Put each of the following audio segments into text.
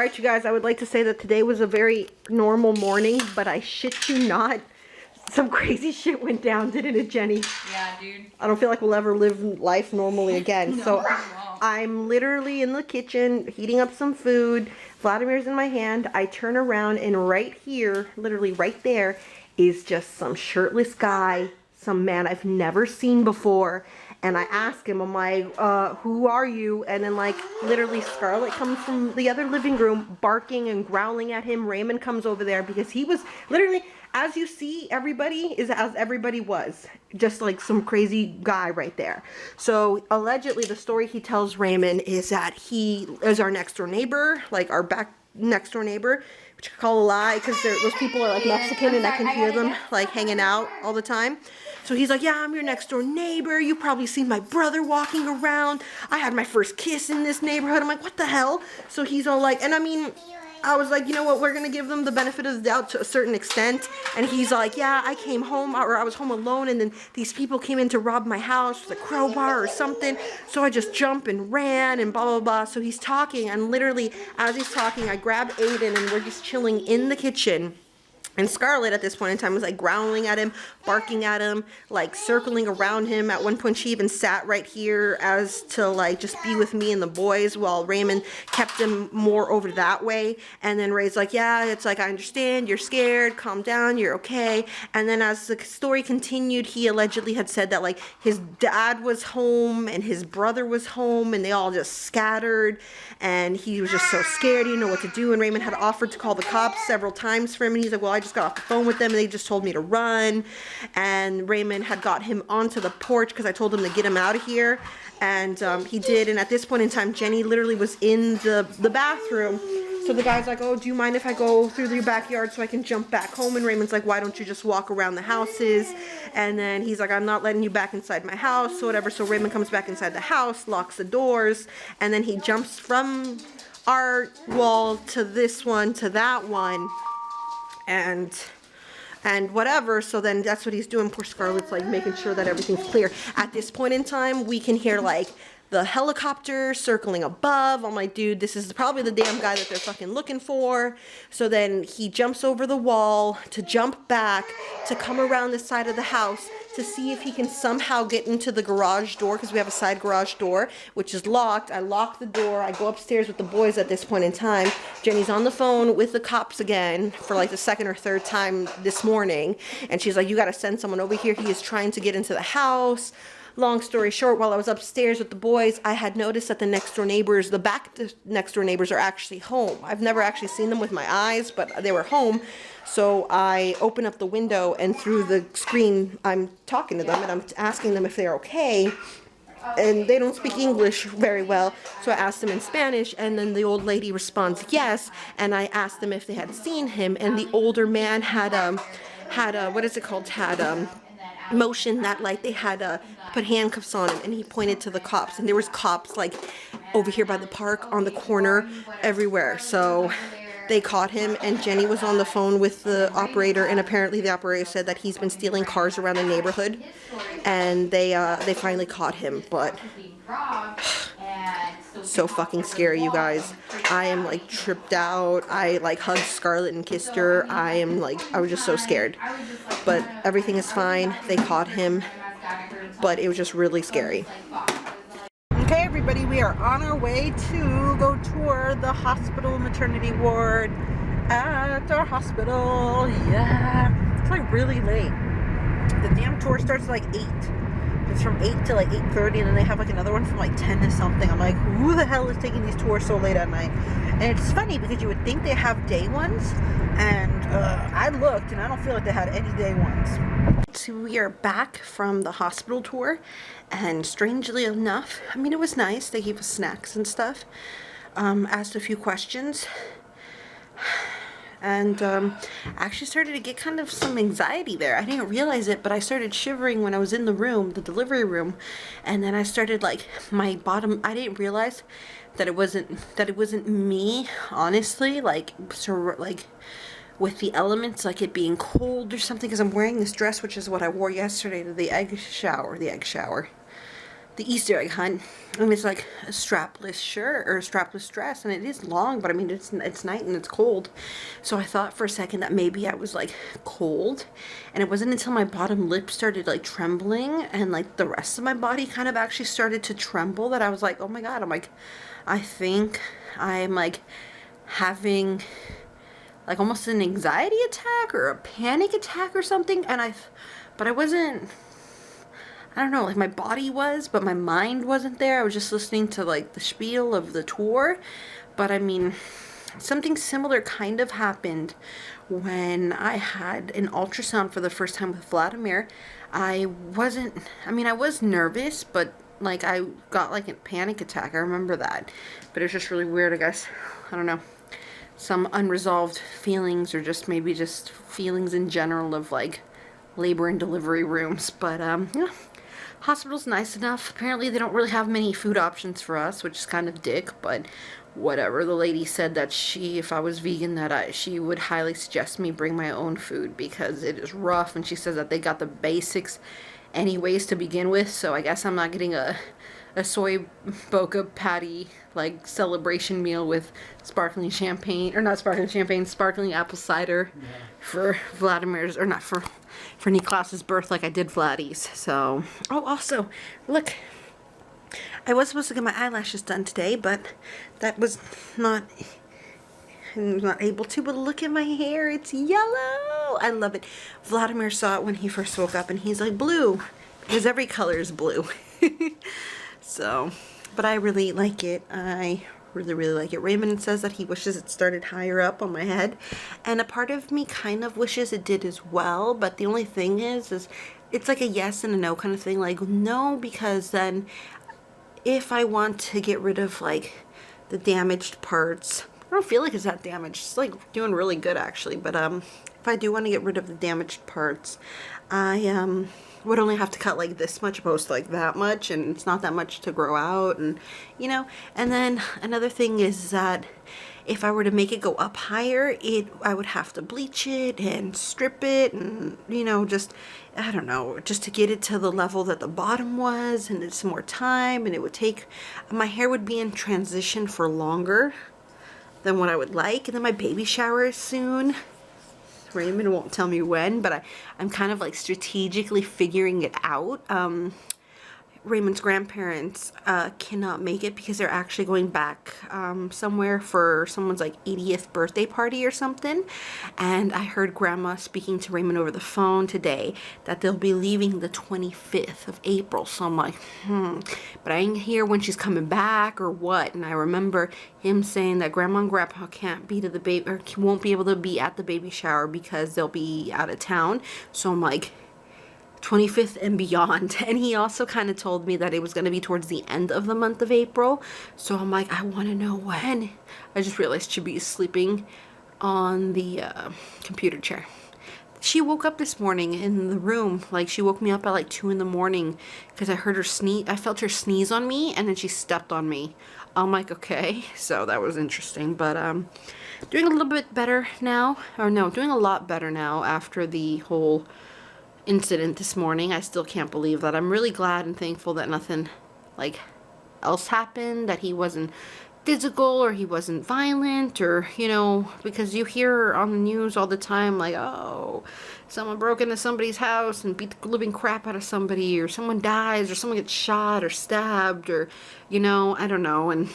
Alright, you guys, I would like to say that today was a very normal morning, but I shit you not, some crazy shit went down, didn't it, Jenny? Yeah, dude. I don't feel like we'll ever live life normally again. No, So I'm literally in the kitchen heating up some food. Vladimir's in my hand. I turn around and right here, literally right there, is just some shirtless guy, some man I've never seen before. And I ask him, I'm like, who are you? And then like literally Scarlett comes from the other living room barking and growling at him. Raymond comes over there because he was literally, as you see, everybody is as everybody was. Just like some crazy guy right there. So allegedly the story he tells Raymond is that he is our next door neighbor, like our back next door neighbor, which I call a lie because those people are like Mexican and I can hear them like hanging out all the time. So he's like, yeah, I'm your next door neighbor. You probably seen my brother walking around. I had my first kiss in this neighborhood. I'm like, what the hell? So he's all like, and I mean, I was like, you know what, we're going to give them the benefit of the doubt to a certain extent. And he's like, yeah, I came home, or I was home alone, and then these people came in to rob my house with a crowbar or something. So I just jumped and ran and blah, blah, blah. So he's talking, and literally, as he's talking, I grab Aiden, and we're just chilling in the kitchen. And Scarlett at this point in time was like growling at him, barking at him, like circling around him. At one point she even sat right here as to like just be with me and the boys while Raymond kept him more over that way. And then Ray's like, yeah, it's like, I understand, you're scared, calm down, you're okay. And then as the story continued, he allegedly had said that like his dad was home and his brother was home and they all just scattered. And he was just so scared, he didn't know what to do. And Raymond had offered to call the cops several times for him. And he's like, well, I just got off the phone with them and they just told me to run. And Raymond had got him onto the porch because I told him to get him out of here. And he did. And at this point in time, Jenny literally was in the bathroom. So the guy's like, oh, do you mind if I go through your backyard so I can jump back home? And Raymond's like, why don't you just walk around the houses? And then he's like, I'm not letting you back inside my house, so whatever. So Raymond comes back inside the house, locks the doors, and then he jumps from our wall to this one to that one. And whatever, so then that's what he's doing. Poor Scarlett's like making sure that everything's clear. At this point in time, we can hear like the helicopter circling above. I'm like, dude, this is probably the damn guy that they're fucking looking for. So then he jumps over the wall to jump back, to come around the side of the house to see if he can somehow get into the garage door, because we have a side garage door, which is locked. I lock the door. I go upstairs with the boys at this point in time. Jenny's on the phone with the cops again for like the second or third time this morning. And she's like, you got to send someone over here. He is trying to get into the house. Long story short, while I was upstairs with the boys, I had noticed that the next door neighbors, the next door neighbors are actually home. I've never actually seen them with my eyes, but they were home. So I open up the window and through the screen, I'm talking to them and I'm asking them if they're okay. And they don't speak English very well, so I asked them in Spanish, and then the old lady responds yes, and I asked them if they had seen him, and the older man had what is it called, motion that like they had put handcuffs on him, and he pointed to the cops, and there was cops like over here by the park, on the corner, everywhere. So they caught him, and Jenny was on the phone with the operator, and apparently the operator said that he's been stealing cars around the neighborhood, and they finally caught him. But so fucking scary, you guys. I am like tripped out. I like hugged Scarlett and kissed her. I was just so scared. But everything is fine. They caught him, but it was just really scary. Okay, everybody, we are on our way to go tour the hospital maternity ward at our hospital. Yeah, it's like really late. The damn tour starts at like 8. It's from 8 to like 8:30, and then they have like another one from like 10 to something. I'm like, who the hell is taking these tours so late at night? And it's funny because you would think they have day ones, and I looked and I don't feel like they had any day ones. So we are back from the hospital tour, and strangely enough, I mean, it was nice. They gave us snacks and stuff. Asked a few questions. And I actually started to get kind of some anxiety there. I didn't realize it, but I started shivering when I was in the room, the delivery room, and then I started like my bottom. I didn't realize that it wasn't me, honestly. Like with the elements, like it being cold or something, because I'm wearing this dress, which is what I wore yesterday to the egg shower. the Easter egg hunt, and it's like a strapless shirt or a strapless dress, and it is long, but I mean it's night and it's cold, so I thought for a second that maybe I was like cold, and it wasn't until my bottom lip started like trembling and like the rest of my body kind of actually started to tremble that I was like, oh my god, I'm like, I think I'm like having like almost an anxiety attack or a panic attack or something, and but I wasn't, I don't know, like my body was, but my mind wasn't there. I was just listening to like the spiel of the tour. But I mean, something similar kind of happened when I had an ultrasound for the first time with Vladimir. I was nervous, but like I got like a panic attack. I remember that. But it was just really weird, I guess. I don't know. Some unresolved feelings, or just maybe just feelings in general of like labor and delivery rooms. But yeah. Hospital's nice enough. Apparently they don't really have many food options for us, which is kind of dick, but whatever. The lady said that if I was vegan, that she would highly suggest me bring my own food because it is rough, and she says that they got the basics anyways to begin with, so I guess I'm not getting a soy boca patty like celebration meal with sparkling champagne, or not sparkling champagne, sparkling apple cider for Vladimir's, or not for Niklaus's birth like I did Vladdy's. So, oh, also, look, I was supposed to get my eyelashes done today, but that was not, I'm not able to, but look at my hair, it's yellow. I love it. Vladimir saw it when he first woke up and he's like, blue, because every color is blue. So, but I really like it. I really like it. Raymond says that he wishes it started higher up on my head, and a part of me kind of wishes it did as well, but the only thing is it's like a yes and a no kind of thing. Like, no, because then if I want to get rid of like the damaged parts, I don't feel like it's that damaged. It's like doing really good actually, but if I do want to get rid of the damaged parts, I would only have to cut like this much opposed to like that much, and it's not that much to grow out, and you know. And then another thing is that if I were to make it go up higher, I would have to bleach it and strip it, and you know, just, I don't know, just to get it to the level that the bottom was, and it's more time, and it would take, my hair would be in transition for longer than what I would like. And then my baby shower is soon. Raymond won't tell me when, but I'm kind of like strategically figuring it out. Raymond's grandparents cannot make it because they're actually going back somewhere for someone's like 80th birthday party or something. And I heard Grandma speaking to Raymond over the phone today that they'll be leaving the 25th of April. So I'm like, but I ain't here when she's coming back or what. And I remember him saying that Grandma and Grandpa can't be to the baby, or won't be able to be at the baby shower because they'll be out of town. So I'm like, 25th and beyond. And he also kind of told me that it was going to be towards the end of the month of April. So I'm like, I want to know when. I just realized Chibi is sleeping on the computer chair. She woke up this morning in the room. Like, she woke me up at like 2 in the morning because I heard her sneeze. I felt her sneeze on me, and then she stepped on me. I'm like, okay. So that was interesting. But doing a little bit better now. Or no, doing a lot better now after the whole incident this morning. I still can't believe that. I'm really glad and thankful that nothing like else happened, that he wasn't physical or he wasn't violent, or, you know, because you hear on the news all the time like, oh, someone broke into somebody's house and beat the living crap out of somebody, or someone dies, or someone gets shot or stabbed, or, you know, I don't know. And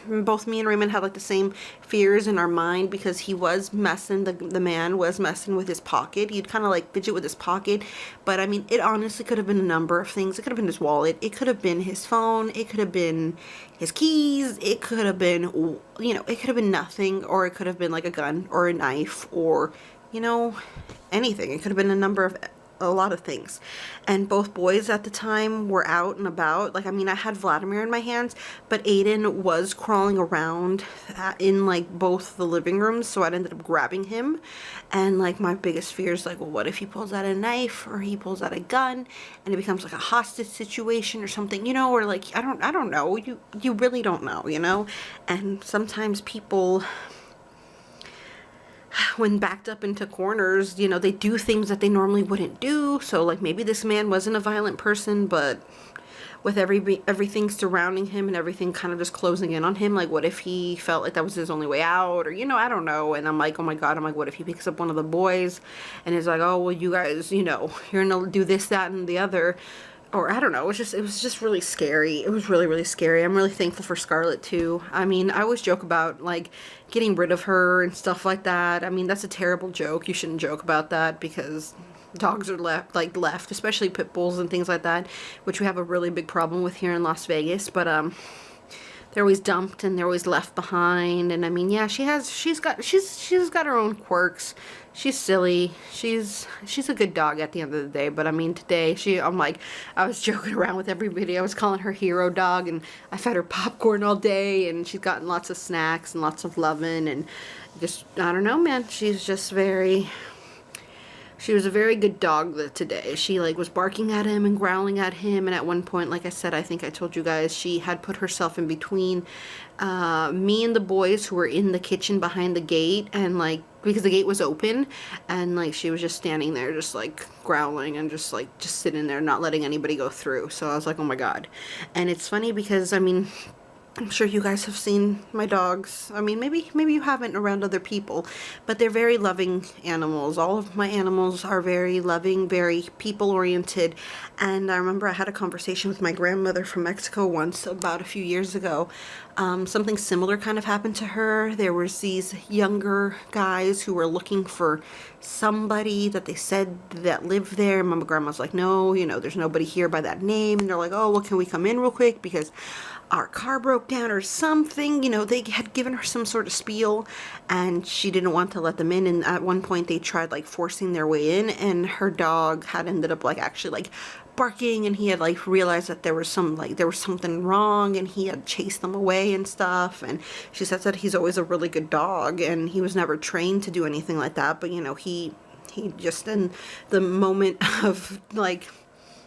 both me and Raymond had like the same fears in our mind because he was messing, the man was messing with his pocket. He'd kind of like fidget with his pocket, but I mean, it honestly could have been a number of things. It could have been his wallet, it could have been his phone, it could have been his keys, it could have been, you know, it could have been nothing, or it could have been like a gun or a knife, or, you know, anything. It could have been a lot of things. And both boys at the time were out and about. Like, I mean, I had Vladimir in my hands, but Aiden was crawling around in like both the living rooms, so I ended up grabbing him. And like, my biggest fear is like, well, what if he pulls out a knife, or he pulls out a gun and it becomes like a hostage situation or something, you know, or like, I don't know. You really don't know, you know. And sometimes people, when backed up into corners, you know, they do things that they normally wouldn't do. So like, maybe this man wasn't a violent person, but with everything surrounding him and everything kind of just closing in on him. Like, what if he felt like that was his only way out, or, you know, I don't know. And I'm like, oh my God, I'm like, what if he picks up one of the boys and is like, oh, well, you guys, you know, you're gonna do this, that, and the other. Or I don't know, it was just really scary. It was really, really scary. I'm really thankful for Scarlett too. I mean, I always joke about like getting rid of her and stuff like that. I mean, that's a terrible joke. You shouldn't joke about that, because dogs are left, especially pit bulls and things like that, which we have a really big problem with here in Las Vegas. But they're always dumped and they're always left behind. And I mean, yeah, she's got her own quirks. She's silly. She's a good dog at the end of the day. But I mean, today I was joking around with everybody. I was calling her hero dog, and I fed her popcorn all day, and she's gotten lots of snacks and lots of loving, and just, I don't know, man. She was a very good dog today. She like was barking at him and growling at him, and at one point, like I said, I think I told you guys, she had put herself in between me and the boys who were in the kitchen behind the gate, and like, because the gate was open, and like she was just standing there just like growling and just sitting there not letting anybody go through. So I was like, oh my God. And it's funny because, I mean, I'm sure you guys have seen my dogs. I mean, maybe you haven't around other people, but they're very loving animals. All of my animals are very loving, very people-oriented. And I remember I had a conversation with my grandmother from Mexico once, about a few years ago. Something similar kind of happened to her. There was these younger guys who were looking for somebody that they said that lived there. My grandma's like, no, you know, there's nobody here by that name. And they're like, oh, well, can we come in real quick because our car broke down or something? You know, they had given her some sort of spiel, and she didn't want to let them in. And at one point they tried like forcing their way in, and her dog had ended up like actually like barking, and he had like realized that there was something wrong, and he had chased them away and stuff. And she said that he's always a really good dog, and he was never trained to do anything like that, but you know, he just, in the moment of like,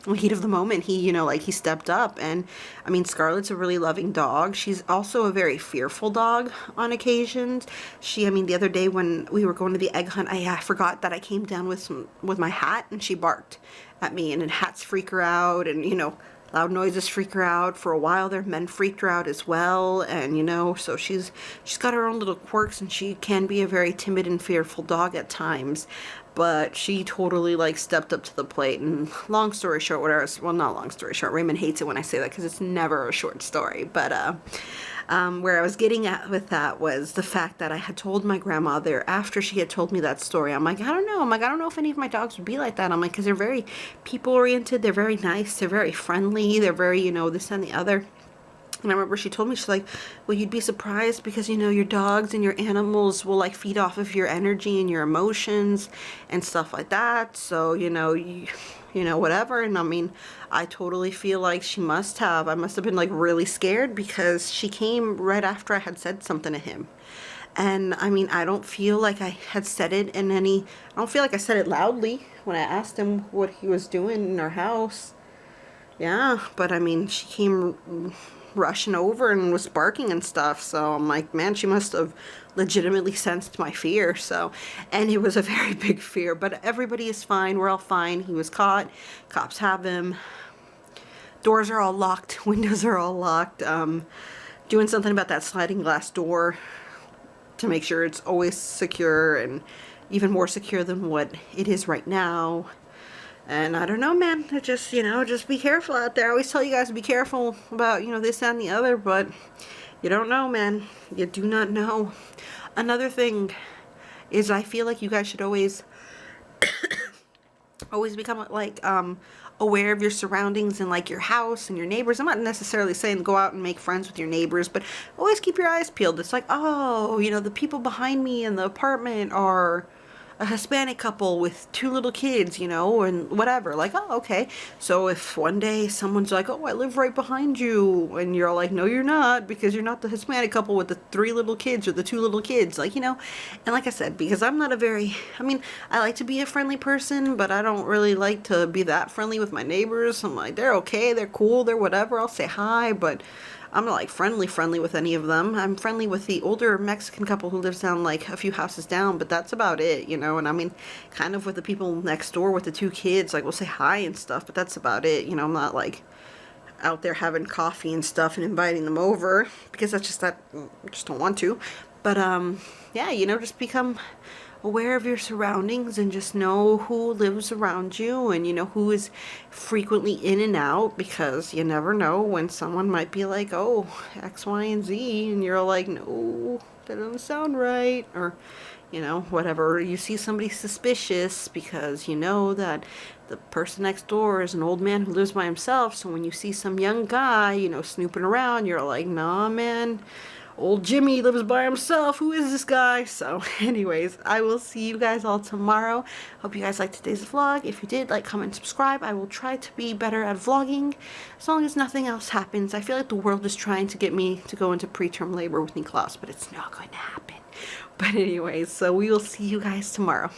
the heat of the moment, he, you know, like, he stepped up. And I mean, Scarlett's a really loving dog. She's also a very fearful dog on occasions. I mean, the other day when we were going to the egg hunt, I forgot that I came down with my hat, and she barked at me, and hats freak her out, and, you know, loud noises freak her out. For a while there, men freaked her out as well. And, you know, so she's got her own little quirks, and she can be a very timid and fearful dog at times. But she totally like stepped up to the plate. And long story short, well, not long story short, Raymond hates it when I say that because it's never a short story. But where I was getting at with that was the fact that I had told my grandmother after she had told me that story. I'm like, I don't know. I'm like, I don't know if any of my dogs would be like that. I'm like, because they're very people oriented. They're very nice. They're very friendly. They're very, you know, this and the other. And I remember she told me, she's like, well, you'd be surprised because, you know, your dogs and your animals will like feed off of your energy and your emotions and stuff like that. So, you know, whatever. And I mean, I totally feel like I must have been like really scared, because she came right after I had said something to him. And I mean, I don't feel like I had said it I don't feel like I said it loudly when I asked him what he was doing in our house. Yeah, but I mean, she came rushing over and was barking and stuff. So I'm like, man, she must have legitimately sensed my fear. So, and it was a very big fear, but everybody is fine. We're all fine. He was caught. Cops have him. Doors are all locked. Windows are all locked. Doing something about that sliding glass door to make sure it's always secure, and even more secure than what it is right now. And I don't know, man, it just, you know, just be careful out there. I always tell you guys to be careful about, you know, this and the other, but you don't know, man. You do not know. Another thing is, I feel like you guys should always become like aware of your surroundings and like your house and your neighbors. I'm not necessarily saying go out and make friends with your neighbors, but always keep your eyes peeled. It's like, oh, you know, the people behind me in the apartment are a Hispanic couple with 2 little kids, you know, and whatever. Like, oh, okay. So if one day someone's like, oh, I live right behind you, and you're like, no, you're not, because you're not the Hispanic couple with the 3 little kids or the 2 little kids, like, you know. And like I said, because I'm not I like to be a friendly person, but I don't really like to be that friendly with my neighbors. I'm like, they're okay, they're cool, they're whatever, I'll say hi, but I'm not like friendly with any of them. I'm friendly with the older Mexican couple who lives down like a few houses down, but that's about it, you know. And I mean, kind of with the people next door with the 2 kids, like we'll say hi and stuff, but that's about it, you know. I'm not like, out there having coffee and stuff and inviting them over, because that's just that I just don't want to. But yeah, you know, just become aware of your surroundings and just know who lives around you, and you know who is frequently in and out, because you never know when someone might be like, oh, X, Y, and Z, and you're like, no, that doesn't sound right, or you know, whatever. You see somebody suspicious because you know that the person next door is an old man who lives by himself, so when you see some young guy, you know, snooping around, you're like, nah, man, old Jimmy lives by himself. Who is this guy? So anyways, I will see you guys all tomorrow. Hope you guys liked today's vlog. If you did, like, comment, subscribe. I will try to be better at vlogging as long as nothing else happens. I feel like the world is trying to get me to go into preterm labor with Niklaus, but it's not going to happen. But anyways, so we will see you guys tomorrow.